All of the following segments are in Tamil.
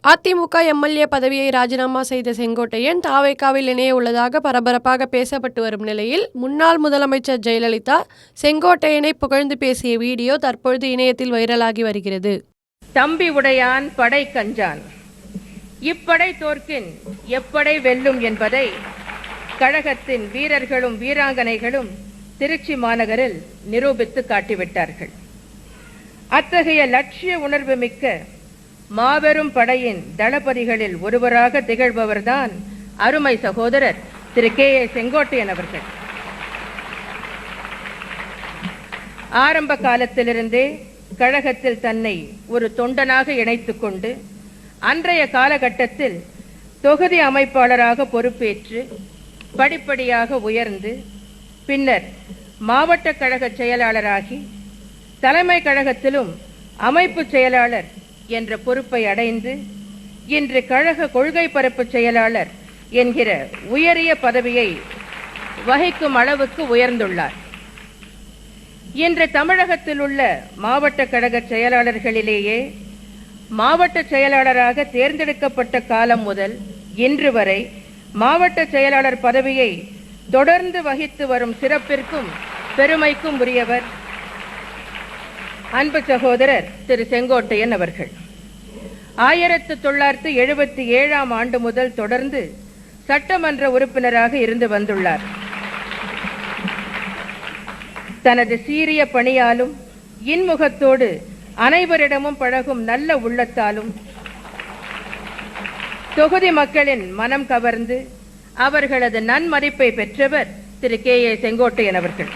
அதிமுக எம்எல்ஏ பதவியை ராஜினாமா செய்த செங்கோட்டையன் தாவேகாவில் இணைய உள்ளதாக பரபரப்பாக பேசப்பட்டு வரும் நிலையில், முன்னாள் முதலமைச்சர் ஜெயலலிதா செங்கோட்டையனை புகழ்ந்து பேசிய வீடியோ தற்பொழுது இணையத்தில் வைரலாகி வருகிறது. தம்பி உடையான் படை கஞ்சான், இப்படை தோற்கின் எப்படை வெல்லும் என்பதை கழகத்தின் வீரர்களும் வீராங்கனைகளும் திருச்சி மாநகரில் நிரூபித்து காட்டிவிட்டார்கள். அத்தகைய லட்சிய உணர்வு மிக்க மாபெரும் படையின் தளபதிகளில் ஒருவராக திகழ்பவர்தான் அருமை சகோதரர் திரு கே.ஏ. செங்கோட்டையன் அவர்கள். ஆரம்ப காலத்திலிருந்தே கழகத்தில் தன்னை ஒரு தொண்டனாக இணைத்துக் கொண்டு அன்றைய காலகட்டத்தில் தொகுதி அமைப்பாளராக பொறுப்பேற்று படிப்படியாக உயர்ந்து பின்னர் மாவட்ட கழக செயலாளராகி தலைமை கழகத்திலும் அமைப்பு செயலாளர் என்ற பொறுப்பை அடைந்து இன்று கழக கொள்கை பரப்பு செயலாளர் என்கிற உயரிய பதவியை வகிக்கும் அளவுக்கு உயர்ந்துள்ளார். இன்று தமிழகத்தில் உள்ள மாவட்ட கழக செயலாளர்களிலேயே மாவட்ட செயலாளராக தேர்ந்தெடுக்கப்பட்ட காலம் முதல் இன்று வரை மாவட்ட செயலாளர் பதவியை தொடர்ந்து வகித்து வரும் சிறப்பிற்கும் பெருமைக்கும் உரியவர் அன்பு சகோதரர் திரு செங்கோட்டையன் அவர்கள். 1977ஆம் ஆண்டு முதல் தொடர்ந்து சட்டமன்ற உறுப்பினராக இருந்து வந்துள்ளார். தனது சீரிய பணியாலும் இன்முகத்தோடு அனைவரிடமும் பழகும் நல்ல உள்ளத்தாலும் தொகுதி மக்களின் மனம் கவர்ந்து அவர்களது நன்மதிப்பை பெற்றவர் திரு கே.ஏ. செங்கோட்டையன் அவர்கள்.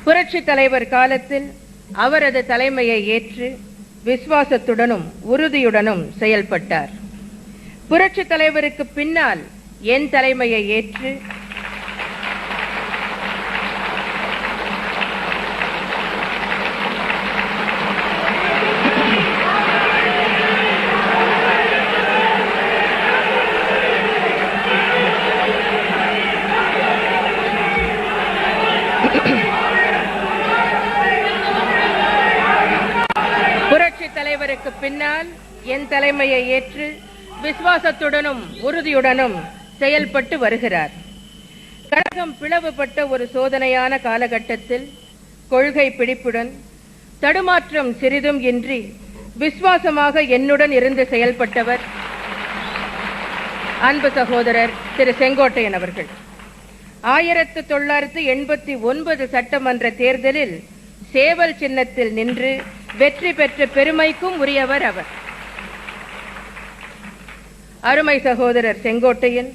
புரட்சி தலைவர் காலத்தில் அவரது தலைமையை ஏற்று விசுவாசத்துடனும் உறுதியுடனும் செயல்பட்டார். புரட்சி தலைவருக்கு பின்னால் என் தலைமையை ஏற்று தலைவருக்கு பின்னால் என் தலைமையை ஏற்று விசுவாசத்துடனும் உறுதியுடனும் செயல்பட்டு வருகிறார். கழகம் பிளவுபட்ட ஒரு சோதனையான காலகட்டத்தில் கொள்கை பிடிப்புடன் தடுமாற்றம் சிறிதும் இன்றி விசுவாசமாக என்னுடன் இருந்து செயல்பட்டவர் அன்பு சகோதரர் திரு செங்கோட்டையன் அவர்கள். 1989 சட்டமன்ற தேர்தலில் சேவல் சின்னத்தில் நின்று வெற்றி பெற்ற பெருமைக்கும் உரியவர் அவர். அருமை சகோதரர் செங்கோட்டையன்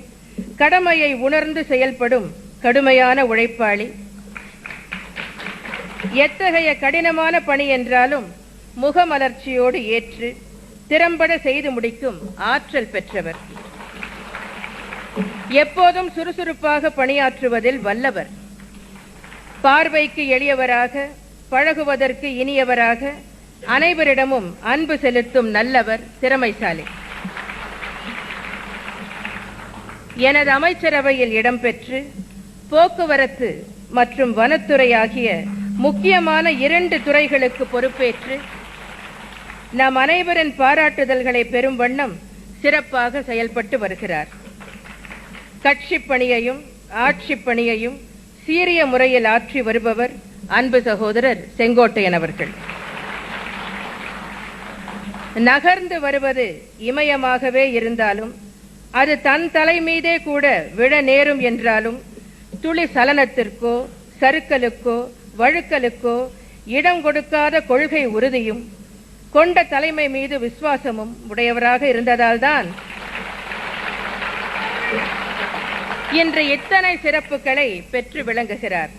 கடமையை உணர்ந்து செயல்படும் கடுமையான உழைப்பாளி. எத்தகைய கடினமான பணி என்றாலும் முகமலர்ச்சியோடு ஏற்று திறம்பட செய்து முடிக்கும் ஆற்றல் பெற்றவர். எப்போதும் சுறுசுறுப்பாக பணியாற்றுவதில் வல்லவர். பார்வைக்கு எளியவராக, பழகுவதற்கு இனியவராக, அனைவரிடமும் அன்பு செலுத்தும் நல்லவர், திறமைசாலி. எனது அமைச்சரவையில் இடம்பெற்று போக்குவரத்து மற்றும் வனத்துறை ஆகிய முக்கியமான 2 துறைகளுக்கு பொறுப்பேற்று நம் அனைவரின் பாராட்டுதல்களை பெறும் வண்ணம் சிறப்பாக செயல்பட்டு வருகிறார். கட்சி பணியையும் ஆட்சி பணியையும் சீரிய முறையில் ஆற்றி வருபவர் அன்பு சகோதரர் செங்கோட்டையன் அவர்கள். நகர்ந்து வருவது இமயமாகவே இருந்தாலும் அது தன் தலை மீதே கூட விழ நேரும் என்றாலும் துளி சலனத்திற்கோ சறுக்கலுக்கோ வழுக்கலுக்கோ இடம் கொடுக்காத கொள்கை உறுதியும் கொண்ட தலைமை மீது விசுவாசமும் உடையவராக இருந்ததால்தான் இன்று இத்தனை சிறப்புகளை பெற்று விளங்குகிறார்.